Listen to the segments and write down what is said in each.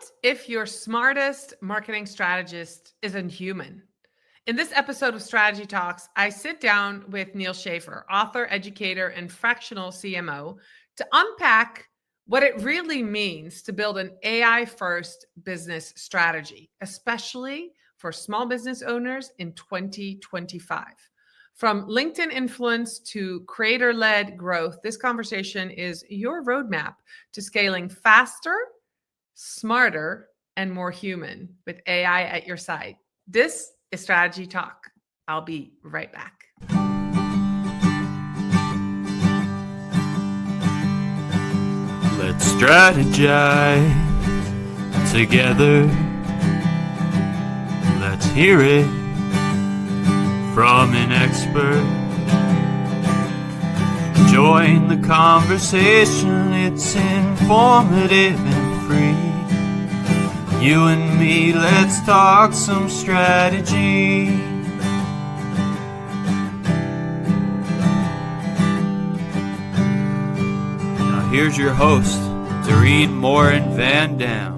What if your smartest marketing strategist isn't human? In this episode of Strategy Talks, I sit down with Neal Schaffer, author, educator, and fractional CMO, to unpack what it really means to build an AI first business strategy, especially for small business owners in 2025. From LinkedIn influence to creator led growth, this conversation is your roadmap to scaling faster, smarter, and more human with AI at your side. This is Strategy Talk. I'll be right back. Let's strategize together. Let's hear it from an expert. Join the conversation, it's informative and free. You and me, let's talk some strategy. Now here's your host, Dorien Morin-van.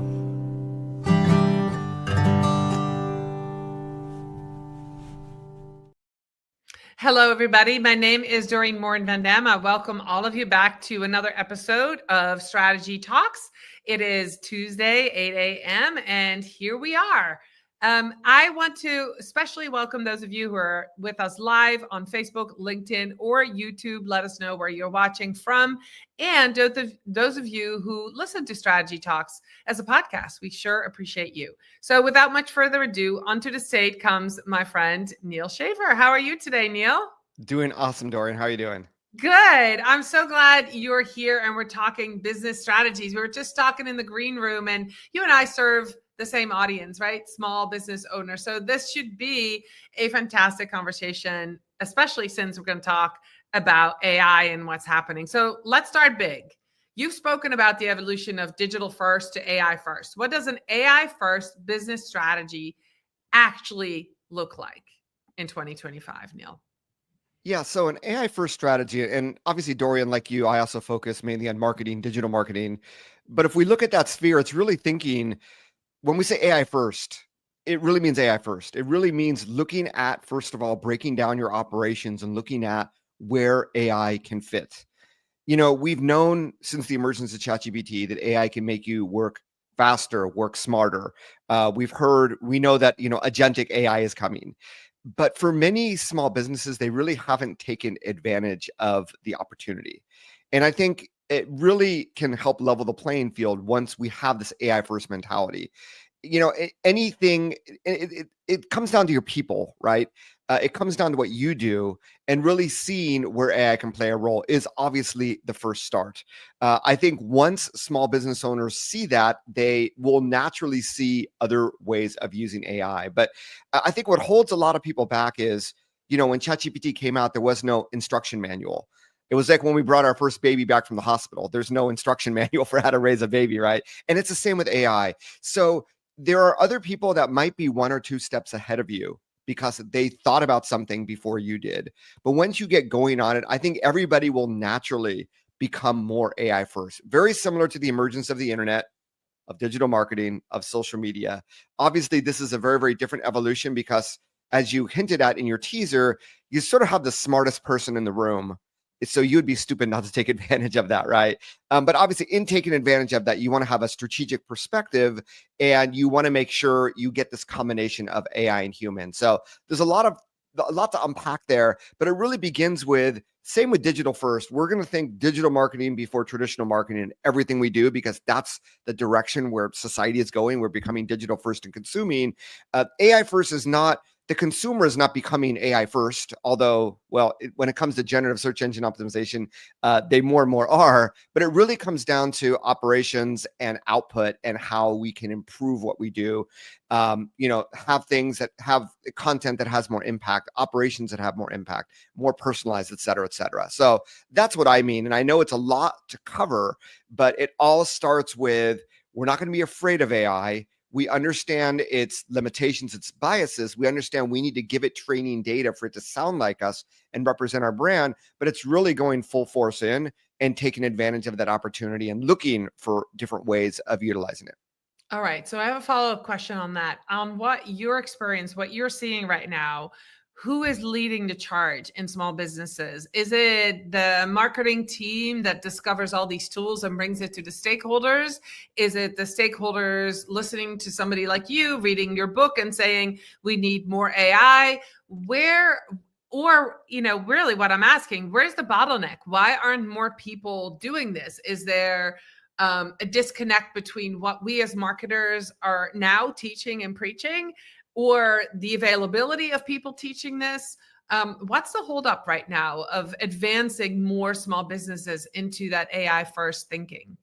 Hello, everybody. My name is Dorien Morin-van. I welcome all of you back to another episode of Strategy Talks. It is Tuesday, 8 a.m., and here we are. I want to especially welcome those of you who are with us live on Facebook, LinkedIn, or YouTube. Let us know where you're watching from. And those of you who listen to Strategy Talks as a podcast, we sure appreciate you. So without much further ado, onto the stage comes my friend, Neal Schaffer. How are you today, Neal? Doing awesome, Dorien. How are you doing? Good. I'm so glad you're here and we're talking business strategies. We were just talking in the green room, and you and I serve the same audience, right? Small business owners. So this should be a fantastic conversation, especially since we're going to talk about AI and what's happening. So let's start big. You've spoken about the evolution of digital first to AI first. What does an AI first business strategy actually look like in 2025, Neal? Yeah, so an AI first strategy, and obviously, Dorien, like you, I also focus mainly on marketing, digital marketing. But if we look at that sphere, it's really thinking, when we say AI first, it really means AI first. It really means looking at, first of all, breaking down your operations and looking at where AI can fit. You know, we've known since the emergence of ChatGPT that AI can make you work faster, work smarter. We know that, agentic AI is coming. But for many small businesses, they really haven't taken advantage of the opportunity. And I think it really can help level the playing field once we have this AI first mentality. It comes down to your people, right? It comes down to what you do, and really seeing where AI can play a role is obviously the first start. I think once small business owners see that, they will naturally see other ways of using AI. But I think what holds a lot of people back is, when ChatGPT came out, there was no instruction manual. It was like when we brought our first baby back from the hospital. There's no instruction manual for how to raise a baby, right? And it's the same with AI. So there are other people that might be one or two steps ahead of you because they thought about something before you did. But once you get going on it, I think everybody will naturally become more AI first. Very similar to the emergence of the internet, of digital marketing, of social media. Obviously, this is a very, very different evolution because, as you hinted at in your teaser, you sort of have the smartest person in the room. So you would be stupid not to take advantage of that, right? But obviously, in taking advantage of that, you want to have a strategic perspective, and you want to make sure you get this combination of AI and human. So there's a lot to unpack there, but it really begins with, same with digital first. We're going to think digital marketing before traditional marketing in everything we do, because that's the direction where society is going. We're becoming digital first and consuming. AI first is not, the consumer is not becoming AI first, although, when it comes to generative search engine optimization, they more and more are, but it really comes down to operations and output and how we can improve what we do. Have things that have content that has more impact, operations that have more impact, more personalized, et cetera, et cetera. So that's what I mean. And I know it's a lot to cover, but it all starts with, we're not going to be afraid of AI. We understand its limitations, its biases. We understand we need to give it training data for it to sound like us and represent our brand, but it's really going full force in and taking advantage of that opportunity and looking for different ways of utilizing it. All right. So I have a follow-up question on that. On what your experience, what you're seeing right now, who is leading the charge in small businesses? Is it the marketing team that discovers all these tools and brings it to the stakeholders? Is it the stakeholders listening to somebody like you, reading your book and saying, we need more AI? Where, or, really what I'm asking, where's the bottleneck? Why aren't more people doing this? Is there a disconnect between what we as marketers are now teaching and preaching, or the availability of people teaching this? What's the holdup right now of advancing more small businesses into that AI first thinking?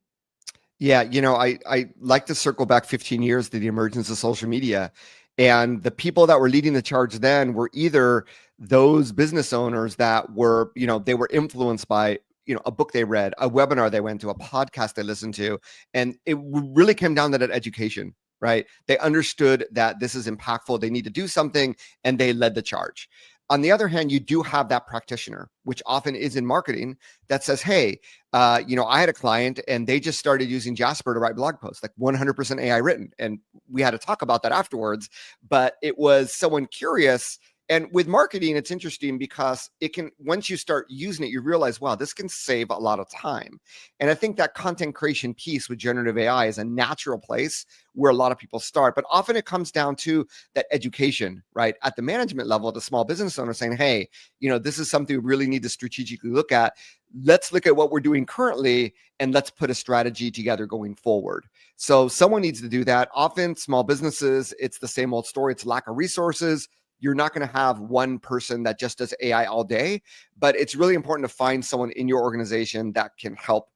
Yeah, I like to circle back 15 years to the emergence of social media. And the people that were leading the charge then were either those business owners that were, they were influenced by, a book they read, a webinar they went to, a podcast they listened to. And it really came down to that education, right? They understood that this is impactful. They need to do something, and they led the charge. On the other hand, you do have that practitioner, which often is in marketing, that says, hey, I had a client and they just started using Jasper to write blog posts, like 100% AI written. And we had to talk about that afterwards, but it was someone curious. And with marketing, it's interesting because it can, once you start using it, you realize, wow, this can save a lot of time. And I think that content creation piece with generative AI is a natural place where a lot of people start, but often it comes down to that education, right? At the management level, the small business owner saying, hey, this is something we really need to strategically look at. Let's look at what we're doing currently and let's put a strategy together going forward. So someone needs to do that. Often small businesses, it's the same old story. It's lack of resources. You're not going to have one person that just does AI all day, but it's really important to find someone in your organization that can help.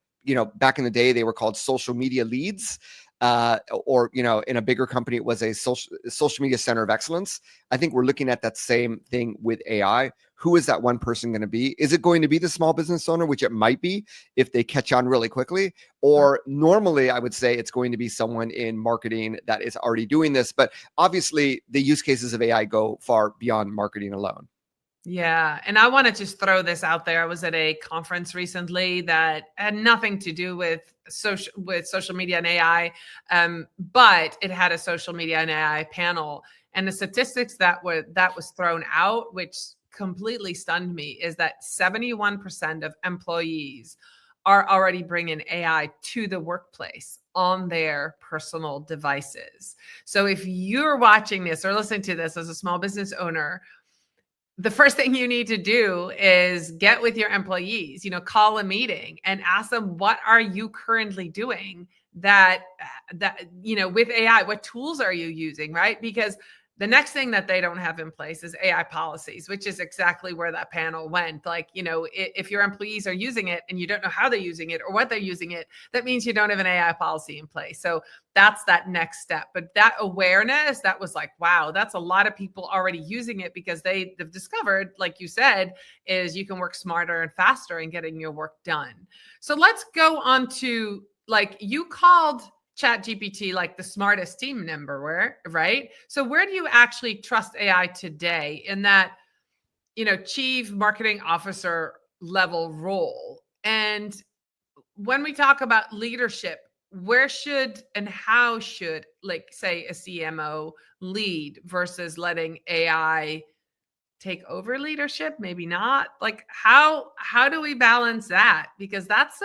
Back in the day, they were called social media leads. Or in a bigger company, it was a social media center of excellence. I think we're looking at that same thing with AI. Who is that one person going to be? Is it going to be the small business owner, which it might be if they catch on really quickly? Or normally, I would say it's going to be someone in marketing that is already doing this. But obviously, the use cases of AI go far beyond marketing alone. Yeah. And I want to just throw this out there. I was at a conference recently that had nothing to do with social media and AI, but it had a social media and AI panel. And the statistics that was thrown out, which completely stunned me, is that 71% of employees are already bringing AI to the workplace on their personal devices. So if you're watching this or listening to this as a small business owner, the first thing you need to do is get with your employees, call a meeting and ask them, what are you currently doing that with AI, what tools are you using, right? Because the next thing that they don't have in place is AI policies, which is exactly where that panel went. Like, if your employees are using it and you don't know how they're using it or what they're using it, that means you don't have an AI policy in place. So that's that next step. But that awareness, that was like, wow, that's a lot of people already using it because they've discovered, like you said, is you can work smarter and faster in getting your work done. So let's go on to, like, you called ChatGPT like the smartest team member, right? So where do you actually trust AI today in that, chief marketing officer level role? And when we talk about leadership, where should and how should, like, say, a CMO lead versus letting AI take over leadership? Maybe not. Like, how do we balance that? Because that's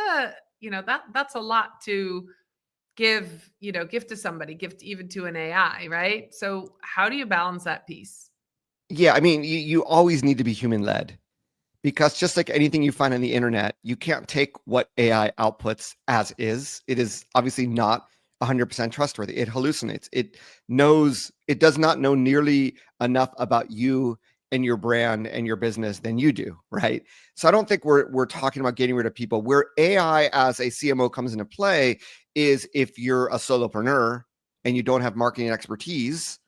that's a lot to give to somebody, give even to an AI, right? So how do you balance that piece? Yeah, I mean, you always need to be human led. Because just like anything you find on the internet, you can't take what AI outputs as is. It is obviously not 100% trustworthy. It hallucinates. It does not know nearly enough about you and your brand and your business than you do, right? So I don't think we're talking about getting rid of people. Where AI as a CMO comes into play is if you're a solopreneur and you don't have marketing expertise,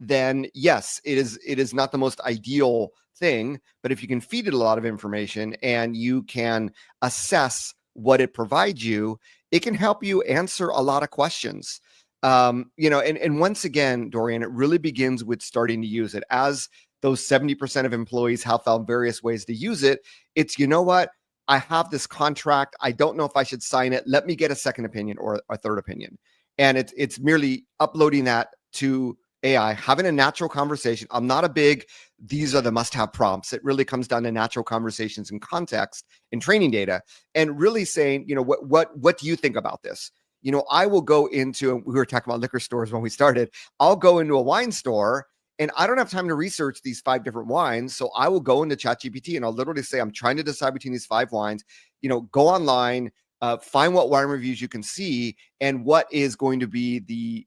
then yes, it is not the most ideal thing. But if you can feed it a lot of information and you can assess what it provides you, it can help you answer a lot of questions. And once again, Dorien, it really begins with starting to use it. As those 70% of employees have found various ways to use it, it's, you know what? I have this contract. I don't know if I should sign it. Let me get a second opinion or a third opinion. And it's merely uploading that to AI, having a natural conversation. I'm not a big, these are the must-have prompts. It really comes down to natural conversations and context and training data, and really saying, what do you think about this? I will go into, we were talking about liquor stores when we started. I'll go into a wine store and I don't have time to research these 5 different wines. So I will go into ChatGPT and I'll literally say, I'm trying to decide between these 5 wines, go online, find what wine reviews you can see, and what is going to be the,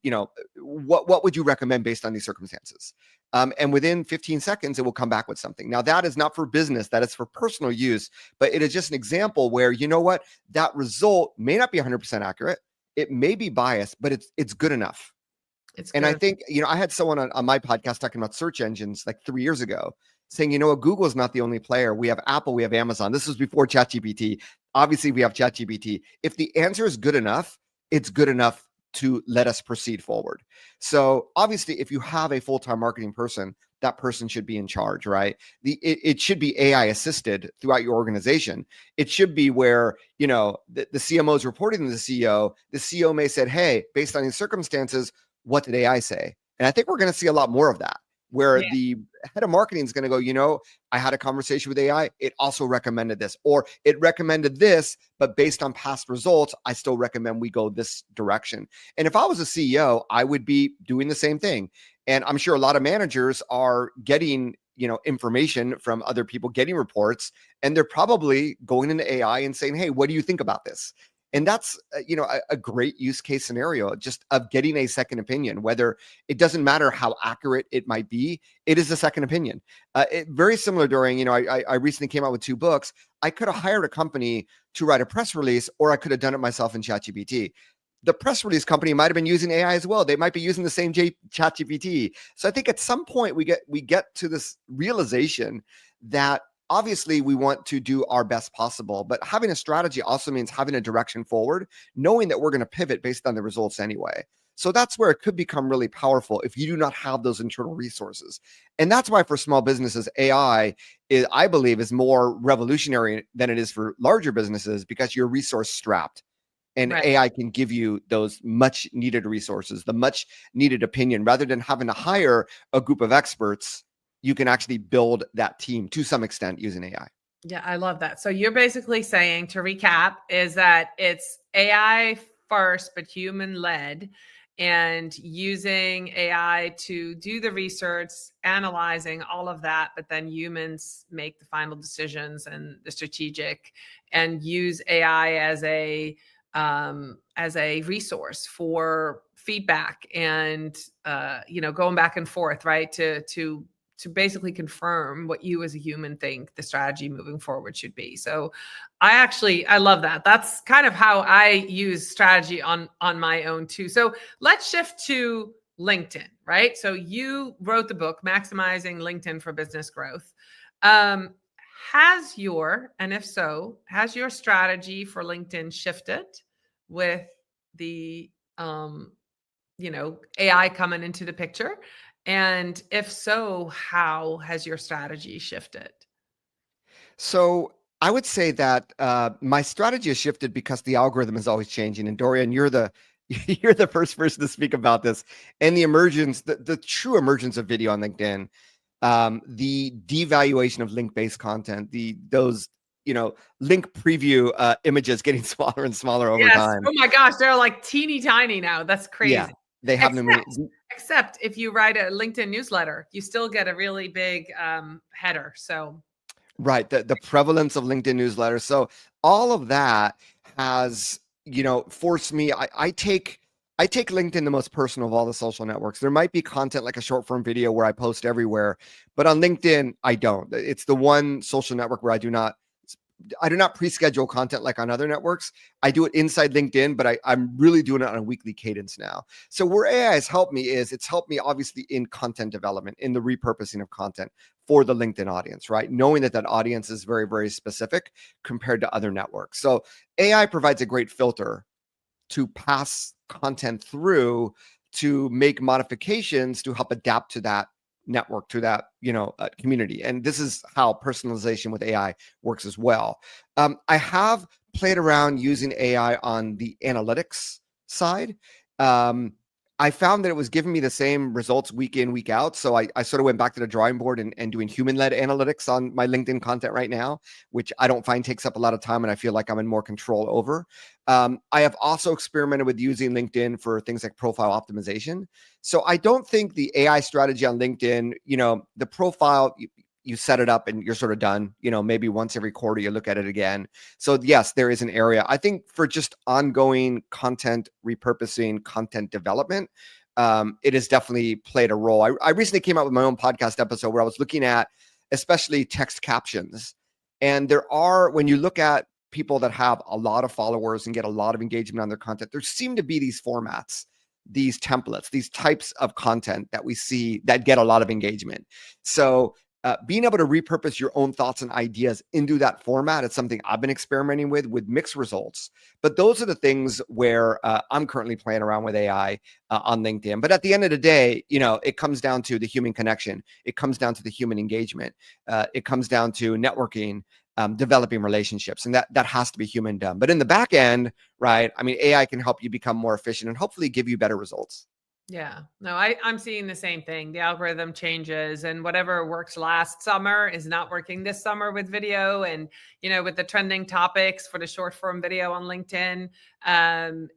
what would you recommend based on these circumstances? And within 15 seconds, it will come back with something. Now, that is not for business, that is for personal use, but it is just an example where, that result may not be 100% accurate. It may be biased, but it's good enough. And I think, I had someone on my podcast talking about search engines like 3 years ago saying, Google is not the only player. We have Apple, we have Amazon. This was before ChatGPT. Obviously, we have ChatGPT. If the answer is good enough, it's good enough to let us proceed forward. So obviously, if you have a full-time marketing person, that person should be in charge, right? It should be AI assisted throughout your organization. It should be where, the CMO is reporting to the CEO. The CEO may say, hey, based on these circumstances, what did AI say? And I think we're going to see a lot more of that, where the head of marketing is going to go, I had a conversation with AI. It also recommended this, or it recommended this, but based on past results, I still recommend we go this direction. And if I was a CEO, I would be doing the same thing. And I'm sure a lot of managers are getting, information from other people, getting reports, and they're probably going into AI and saying, hey, what do you think about this? And that's, a great use case scenario just of getting a second opinion, whether it doesn't matter how accurate it might be, it is a second opinion. Very similar, Dorien, I recently came out with 2 books. I could have hired a company to write a press release, or I could have done it myself in ChatGPT. The press release company might have been using AI as well. They might be using the same ChatGPT. So I think at some point we get to this realization that obviously we want to do our best possible, but having a strategy also means having a direction forward, knowing that we're going to pivot based on the results anyway. So that's where it could become really powerful if you do not have those internal resources. And that's why for small businesses, AI is, I believe, is more revolutionary than it is for larger businesses, because you're resource strapped. And AI can give you those much needed resources, the much needed opinion, rather than having to hire a group of experts. You can actually build that team to some extent using AI. Yeah, I love that. So you're basically saying, to recap, is that it's AI first, but human led, and using AI to do the research, analyzing all of that, but then humans make the final decisions and the strategic, and use AI as a resource for feedback and, going back and forth, right? To basically confirm what you as a human think the strategy moving forward should be. So I love that. That's kind of how I use strategy on my own too. So let's shift to LinkedIn, right? So you wrote the book, Maximizing LinkedIn for Business Growth. Has your strategy for LinkedIn shifted with the, AI coming into the picture? And if so, how has your strategy shifted? So I would say that my strategy has shifted because the algorithm is always changing. And Dorien, you're the first person to speak about this, and the emergence, the true emergence of video on LinkedIn, the devaluation of link-based content, those link preview images getting smaller and smaller over time. Oh my gosh, they're like teeny tiny now. That's crazy. Yeah, they have except if you write a LinkedIn newsletter, you still get a really big header. So right, the prevalence of LinkedIn newsletters. So all of that has forced me. I take LinkedIn the most personal of all the social networks. There might be content like a short form video where I post everywhere, but on LinkedIn I don't. It's the one social network where I do not pre-schedule content like on other networks. I do it inside LinkedIn, but I'm really doing it on a weekly cadence now. So where AI has helped me is it's helped me obviously in content development, in the repurposing of content for the LinkedIn audience, right? Knowing that audience is very, very specific compared to other networks. So AI provides a great filter to pass content through to make modifications to help adapt to that network, to that, community. And this is how personalization with AI works as well. I have played around using AI on the analytics side. I found that it was giving me the same results week in, week out. So I sort of went back to the drawing board and doing human-led analytics on my LinkedIn content right now, which I don't find takes up a lot of time, and I feel like I'm in more control over. I have also experimented with using LinkedIn for things like profile optimization. So I don't think the AI strategy on LinkedIn, the profile, you set it up and you're sort of done. Maybe once every quarter you look at it again. So yes, there is an area. I think for just ongoing content repurposing, content development, it has definitely played a role. I recently came out with my own podcast episode where I was looking at especially text captions. And when you look at people that have a lot of followers and get a lot of engagement on their content, there seem to be these formats, these templates, these types of content that we see that get a lot of engagement. So being able to repurpose your own thoughts and ideas into that format is something I've been experimenting with mixed results. But those are the things where I'm currently playing around with AI on LinkedIn. But at the end of the day, it comes down to the human connection. It comes down to the human engagement. It comes down to networking, developing relationships, and that has to be human done. But in the back end, right? I mean, AI can help you become more efficient and hopefully give you better results. Yeah, no, I'm seeing the same thing. The algorithm changes, and whatever works last summer is not working this summer with video. And, with the trending topics for the short form video on LinkedIn,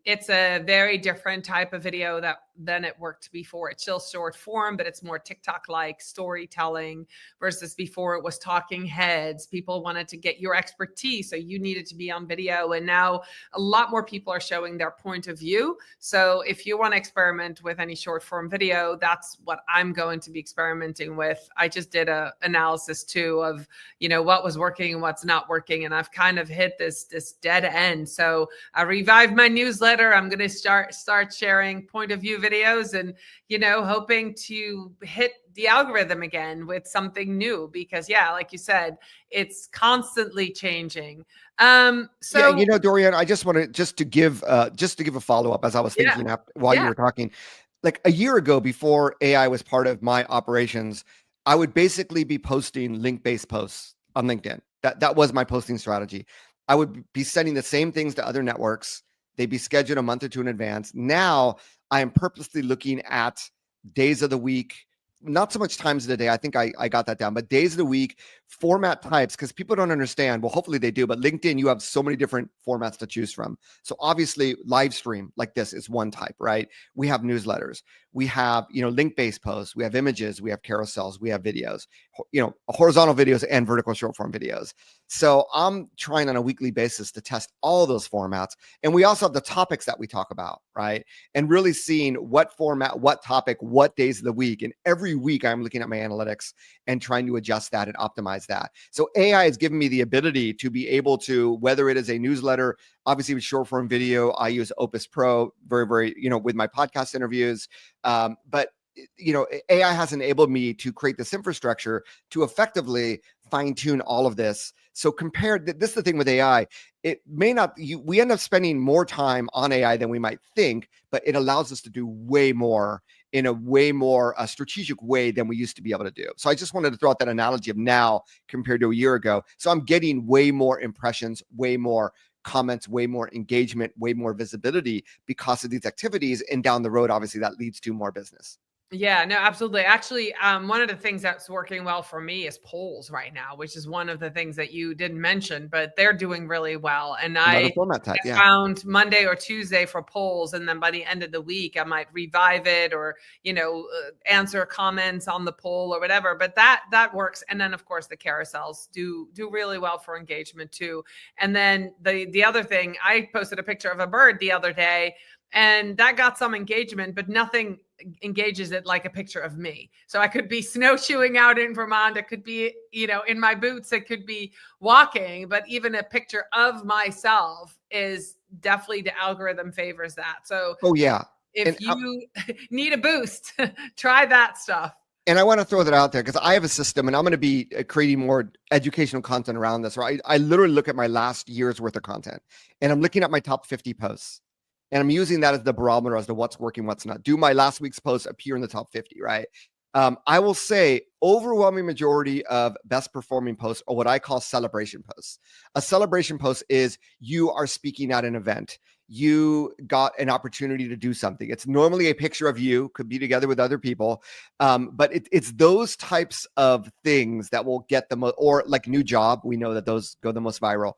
it's a very different type of video than it worked before. It's still short form, but it's more TikTok-like storytelling versus before it was talking heads. People wanted to get your expertise, so you needed to be on video. And now a lot more people are showing their point of view. So if you want to experiment with any short form video, that's what I'm going to be experimenting with. I just did a analysis too of, what was working and what's not working. And I've kind of hit this dead end. So I revived my newsletter. I'm going to start sharing point of view videos and, hoping to hit the algorithm again with something new, because like you said, it's constantly changing. Dorien, I just want to give a follow-up as I was thinking while you were talking. Like a year ago, before AI was part of my operations, I would basically be posting link-based posts on LinkedIn. That was my posting strategy. I would be sending the same things to other networks. They'd be scheduled a month or two in advance. Now I am purposely looking at days of the week, not so much times of the day. I think I got that down, but days of the week, format types, because people don't understand. Well, hopefully they do, but LinkedIn, you have so many different formats to choose from. So obviously live stream like this is one type, right? We have newsletters. We have, link-based posts. We have images. We have carousels. We have videos, horizontal videos and vertical short form videos. So I'm trying on a weekly basis to test all those formats. And we also have the topics that we talk about, right? And really seeing what format, what topic, what days of the week. And every week I'm looking at my analytics and trying to adjust that and optimize that. So AI has given me the ability to be able to, whether it is a newsletter, obviously with short form video, I use Opus Pro very, very, with my podcast interviews. But AI has enabled me to create this infrastructure to effectively fine tune all of this. So this is the thing with AI, it may not, we end up spending more time on AI than we might think, but it allows us to do way more in a way more strategic way than we used to be able to do. So I just wanted to throw out that analogy of now compared to a year ago. So I'm getting way more impressions, way more comments, way more engagement, way more visibility because of these activities. And down the road, obviously that leads to more business. Yeah, no, absolutely. Actually, one of the things that's working well for me is polls right now, which is one of the things that you didn't mention, but they're doing really well. And I found Monday or Tuesday for polls, and then by the end of the week, I might revive it or, answer comments on the poll or whatever. But that works. And then, of course, the carousels do really well for engagement too. And then the other thing, I posted a picture of a bird the other day, and that got some engagement, but nothing engages it like a picture of me. So I could be snowshoeing out in Vermont. It could be, in my boots. It could be walking, but even a picture of myself is definitely, the algorithm favors that. So if you need a boost, try that stuff. And I want to throw that out there because I have a system and I'm going to be creating more educational content around this. Right? I literally look at my last year's worth of content and I'm looking at my top 50 posts. And I'm using that as the barometer as to what's working, what's not. Do my last week's post appear in the top 50, right? I will say overwhelming majority of best performing posts are what I call celebration posts. A celebration post is you are speaking at an event. You got an opportunity to do something. It's normally a picture of you, could be together with other people. But it's those types of things that will get the most, or like new job. We know that those go the most viral.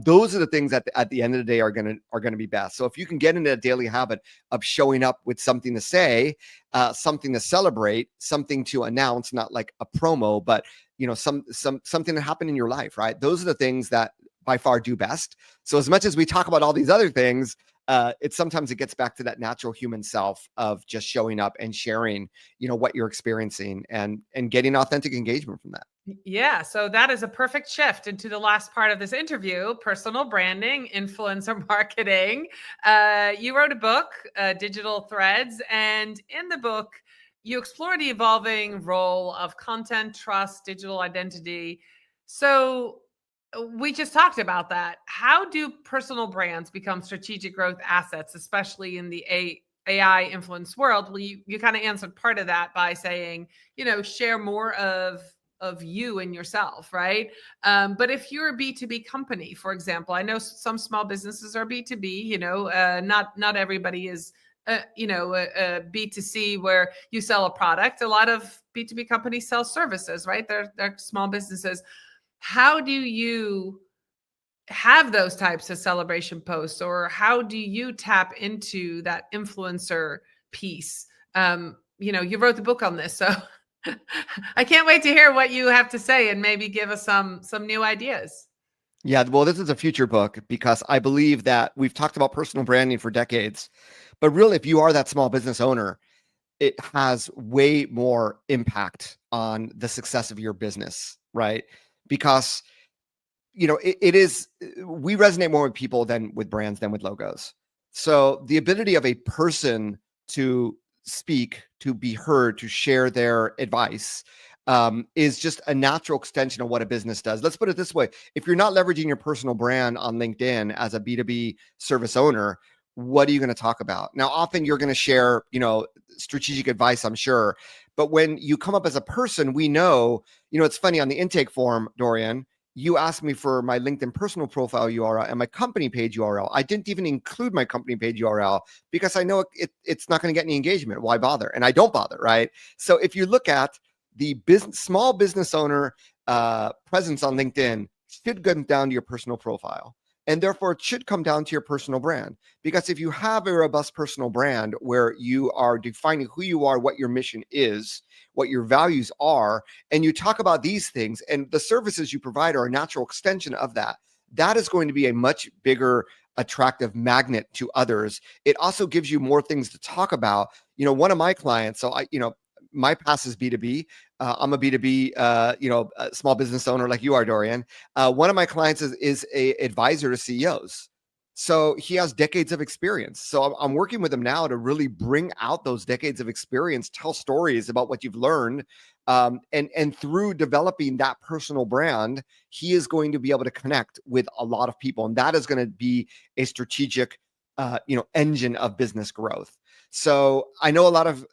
Those are the things that at the end of the day are gonna be best. So if you can get into a daily habit of showing up with something to say, something to celebrate, something to announce, not like a promo, but something that happened in your life, right? Those are the things that by far do best. So as much as we talk about all these other things, sometimes it gets back to that natural human self of just showing up and sharing, what you're experiencing and getting authentic engagement from that. Yeah, so that is a perfect shift into the last part of this interview: personal branding, influencer marketing. You wrote a book, Digital Threads, and in the book, you explore the evolving role of content, trust, digital identity. So we just talked about that. How do personal brands become strategic growth assets, especially in the AI influence world? Well, you kind of answered part of that by saying, share more of you and yourself, right? But if you're a B2B company, for example, I know some small businesses are B2B, not everybody is a B2C where you sell a product. A lot of B2B companies sell services, right? They're small businesses. How do you have those types of celebration posts, or how do you tap into that influencer piece? You wrote the book on this, so I can't wait to hear what you have to say and maybe give us some new ideas. Yeah, well, this is a future book because I believe that we've talked about personal branding for decades, but really, if you are that small business owner, it has way more impact on the success of your business, right? Because it is, we resonate more with people than with brands than with logos. So the ability of a person to speak, to be heard, to share their advice is just a natural extension of what a business does. Let's put it this way. If you're not leveraging your personal brand on LinkedIn as a B2B service owner, what are you going to talk about? Now, often you're going to share, strategic advice, I'm sure. But when you come up as a person, we know, it's funny on the intake form, Dorien, you asked me for my LinkedIn personal profile URL and my company page URL. I didn't even include my company page URL because I know it's not going to get any engagement. Why bother? And I don't bother, right? So if you look at the small business owner presence on LinkedIn, should come down to your personal profile. And therefore, it should come down to your personal brand. Because if you have a robust personal brand where you are defining who you are, what your mission is, what your values are, and you talk about these things, and the services you provide are a natural extension of that, that is going to be a much bigger attractive magnet to others. It also gives you more things to talk about. One of my clients, so my past is B2B. I'm a B2B, small business owner like you are, Dorien. One of my clients is a advisor to CEOs. So he has decades of experience. So I'm working with him now to really bring out those decades of experience, tell stories about what you've learned. And through developing that personal brand, he is going to be able to connect with a lot of people. And that is going to be a strategic, engine of business growth. So I know a lot of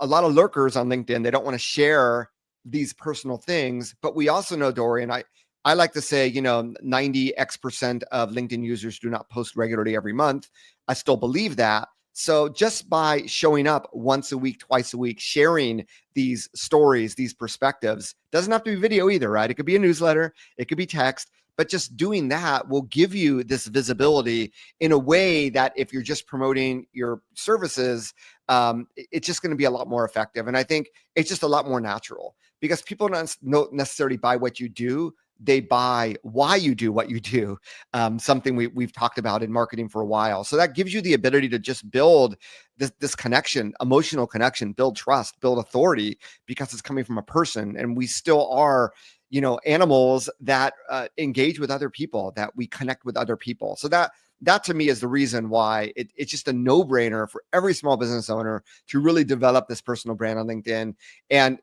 lurkers on LinkedIn. They don't want to share these personal things, but we also know, Dorien, I like to say, 90x% of LinkedIn users do not post regularly every month. I still believe that. So just by showing up once a week, twice a week, sharing these stories, these perspectives, doesn't have to be video either, right? It could be a newsletter, it could be text, but just doing that will give you this visibility in a way that if you're just promoting your services, it's just going to be a lot more effective. And I think it's just a lot more natural because people don't necessarily buy what you do. They buy why you do what you do, something we've talked about in marketing for a while. So that gives you the ability to just build this connection, emotional connection, build trust, build authority because it's coming from a person. And we still are, animals that engage with other people, that we connect with other people. So that to me is the reason why it's just a no-brainer for every small business owner to really develop this personal brand on LinkedIn. And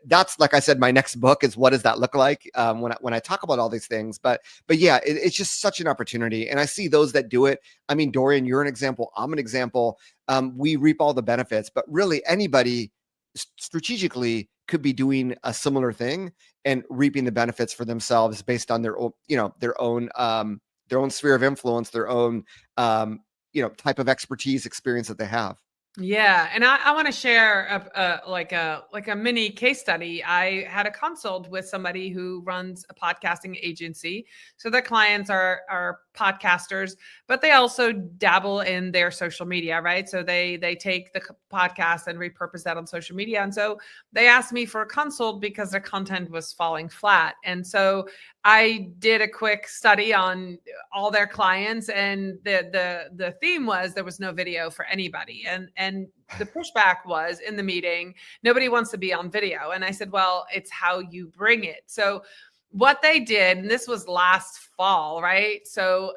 that's, like I said, my next book is what does that look like when I talk about all these things. But yeah, it's just such an opportunity, and I see those that do it. I mean, Dorien, you're an example. I'm an example. We reap all the benefits, but really anybody strategically could be doing a similar thing and reaping the benefits for themselves based on their own, their own sphere of influence, their own, type of expertise, experience that they have. Yeah, and I want to share like a mini case study. I had a consult with somebody who runs a podcasting agency. So their clients are podcasters, but they also dabble in their social media, right? So they take the podcast and repurpose that on social media. And so they asked me for a consult because their content was falling flat. And so I did a quick study on all their clients, and the theme was there was no video for anybody. And the pushback was in the meeting, nobody wants to be on video. And I said, well, it's how you bring it. So what they did, and this was last fall, right? So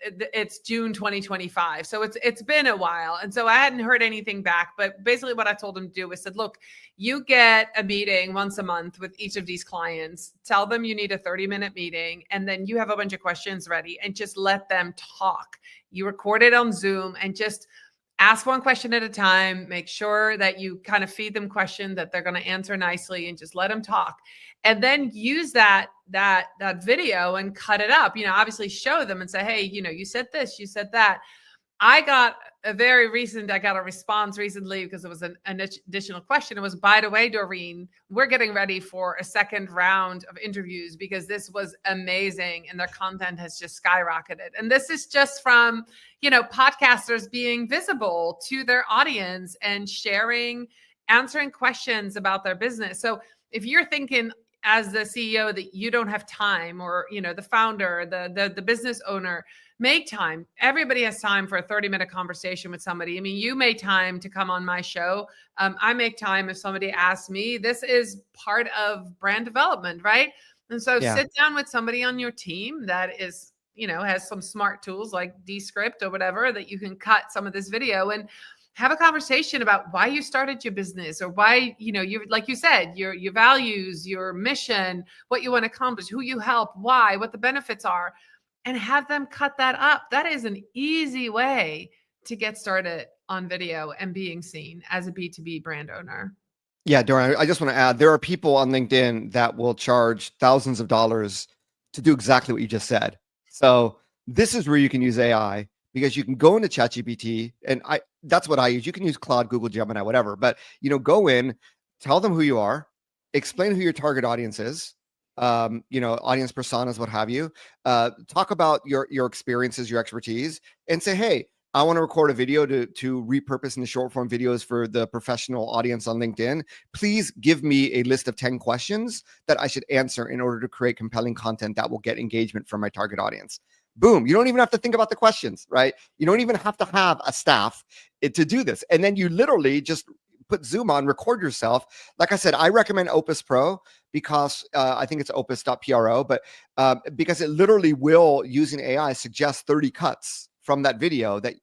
it's June 2025. So it's been a while. And so I hadn't heard anything back, but basically what I told them to do was said, look, you get a meeting once a month with each of these clients, tell them you need a 30-minute meeting, and then you have a bunch of questions ready and just let them talk. You record it on Zoom and just ask one question at a time, make sure that you kind of feed them questions that they're going to answer nicely and just let them talk. And then use that video and cut it up, obviously show them and say, hey, you said this, you said that. I got a response recently because it was an additional question. It was, by the way, Dorien, we're getting ready for a second round of interviews because this was amazing and their content has just skyrocketed. And this is just from, podcasters being visible to their audience and answering questions about their business. So if you're thinking as the CEO that you don't have time, or, the founder, the business owner, make time. Everybody has time for a 30-minute conversation with somebody. I mean, you made time to come on my show. I make time if somebody asks me. This is part of brand development, right? And so sit down with somebody on your team that is, has some smart tools like Descript or whatever that you can cut some of this video and have a conversation about why you started your business, or why, you, like you said, your values, your mission, what you want to accomplish, who you help, why, what the benefits are, and have them cut that up. That is an easy way to get started on video and being seen as a B2B brand owner. Yeah, Dorien, I just want to add, there are people on LinkedIn that will charge thousands of dollars to do exactly what you just said. So this is where you can use AI, because you can go into ChatGPT, and that's what I use. You can use Claude, Google, Gemini, whatever, but go in, tell them who you are, explain who your target audience is, audience personas, what have you, talk about your experiences, your expertise, and say, hey, I want to record a video to repurpose into short form videos for the professional audience on LinkedIn. Please give me a list of 10 questions that I should answer in order to create compelling content that will get engagement from my target audience. Boom. You don't even have to think about the questions, right? You don't even have to have a staff to do this. And then you literally just put Zoom on, record yourself. Like I said, I recommend Opus Pro because I think it's opus.pro, but because it literally will, using AI, suggest 30 cuts from that video that,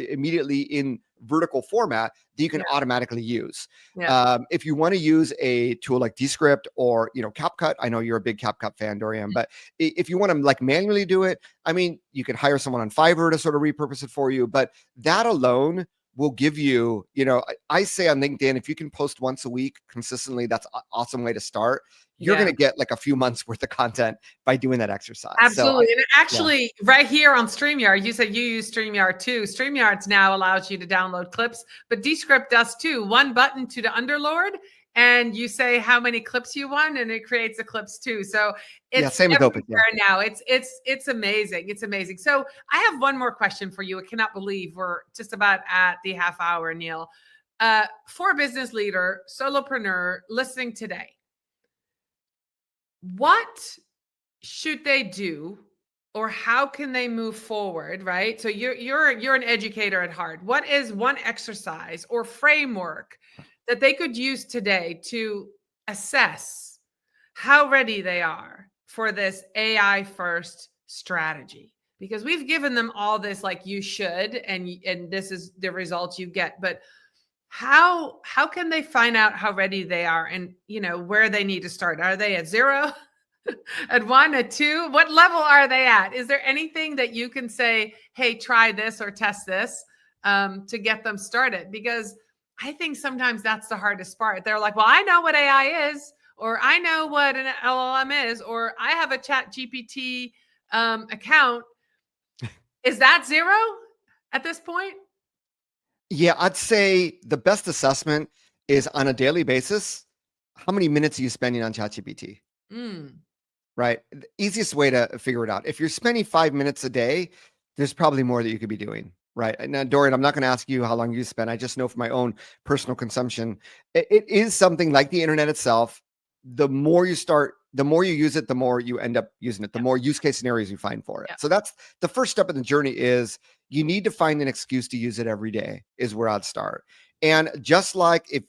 immediately in vertical format that you can automatically use. If you want to use a tool like Descript or, CapCut, I know you're a big CapCut fan, Dorien, but if you want to manually do it, I mean, you can hire someone on Fiverr to sort of repurpose it for you, but that alone will give you, I say on LinkedIn, if you can post once a week consistently, that's an awesome way to start. You're going to get a few months worth of content by doing that exercise. Absolutely. So and actually right here on StreamYard, you said you use StreamYard too. StreamYard now allows you to download clips, but Descript does too. One button to the underlord, and you say how many clips you want, and it creates the clips too. So it's same with Opus now. It's amazing. It's amazing. So I have one more question for you. I cannot believe we're just about at the half hour, Neal. For a business leader, solopreneur listening today, what should they do, or how can they move forward, right? So you're an educator at heart. What is one exercise or framework that they could use today to assess how ready they are for this AI first strategy? Because we've given them all this, like you should, and this is the results you get, but how can they find out how ready they are, and where they need to start? Are they at 0, at 1, at 2? What level are they at? Is there anything that you can say, hey, try this or test this to get them started? Because I think sometimes that's the hardest part. They're like, well, I know what AI is, or I know what an LLM is, or I have a chat GPT account. Is that zero at this point? Yeah, I'd say the best assessment is on a daily basis. How many minutes are you spending on ChatGPT? Right? The easiest way to figure it out. If you're spending 5 minutes a day, there's probably more that you could be doing. Right. And now, Dorien, I'm not going to ask you how long you spend. I just know from my own personal consumption, it is something like the internet itself. The more you use it, the more you end up using it, the more use case scenarios you find for it. Yeah. So that's the first step in the journey is you need to find an excuse to use it every day is where I'd start. And just like if,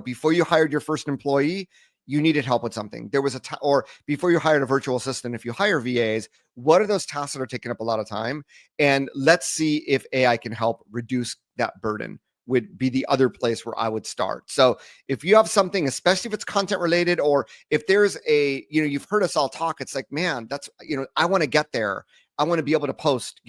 before you hired your first employee, you needed help with something. There was or before you hired a virtual assistant, if you hire VAs, what are those tasks that are taking up a lot of time? And let's see if AI can help reduce that burden would be the other place where I would start. So if you have something, especially if it's content related, or if there's you've heard us all talk, it's like, man, that's, I want to get there. I want to be able to post,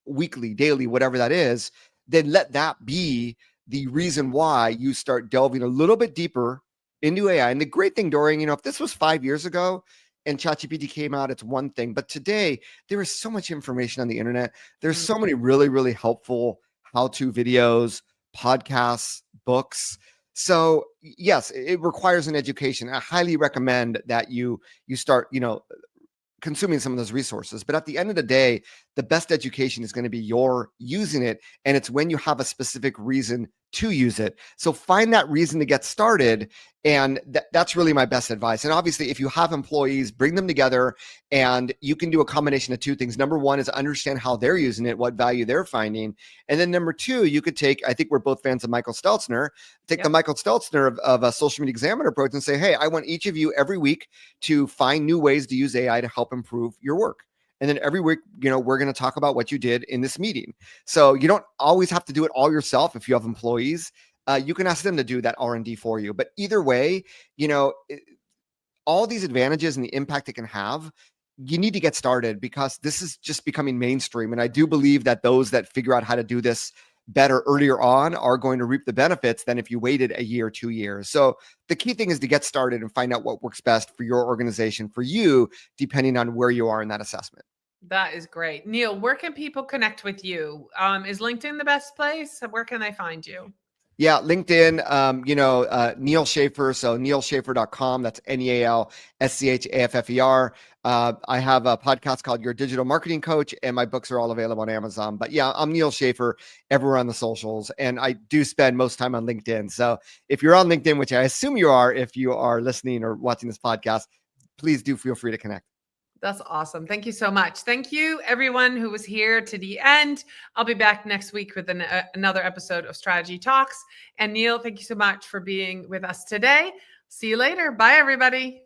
weekly, daily, whatever that is, then let that be the reason why you start delving a little bit deeper into AI. And the great thing, Dorien, if this was 5 years ago and ChatGPT came out, it's one thing. But today, there is so much information on the internet. There's so many really, really helpful how-to videos, podcasts, books. So yes, it requires an education. I highly recommend that you start, consuming some of those resources. But at the end of the day, the best education is going to be your using it. And it's when you have a specific reason to use it. So find that reason to get started. And that's really my best advice. And obviously, if you have employees, bring them together and you can do a combination of two things. Number one is understand how they're using it, what value they're finding. And then number two, you could take, I think we're both fans of Michael Stelzner, the Michael Stelzner of a social media examiner approach and say, hey, I want each of you every week to find new ways to use AI to help improve your work. And then every week, we're going to talk about what you did in this meeting. So you don't always have to do it all yourself. If you have employees, you can ask them to do that R&D for you. But either way, all these advantages and the impact it can have, you need to get started because this is just becoming mainstream. And I do believe that those that figure out how to do this better earlier on are going to reap the benefits than if you waited a year, 2 years. So the key thing is to get started and find out what works best for your organization, for you, depending on where you are in that assessment. That is great. Neal, where can people connect with you? Is LinkedIn the best place? Where can they find you? Yeah, LinkedIn, Neal Schaffer. So nealschaffer.com. That's NealSchaffer. I have a podcast called Your Digital Marketing Coach, and my books are all available on Amazon. But yeah, I'm Neal Schaffer everywhere on the socials. And I do spend most time on LinkedIn. So if you're on LinkedIn, which I assume you are, if you are listening or watching this podcast, please do feel free to connect. That's awesome. Thank you so much. Thank you, everyone who was here to the end. I'll be back next week with another episode of Strategy Talks. And Neal, thank you so much for being with us today. See you later. Bye, everybody.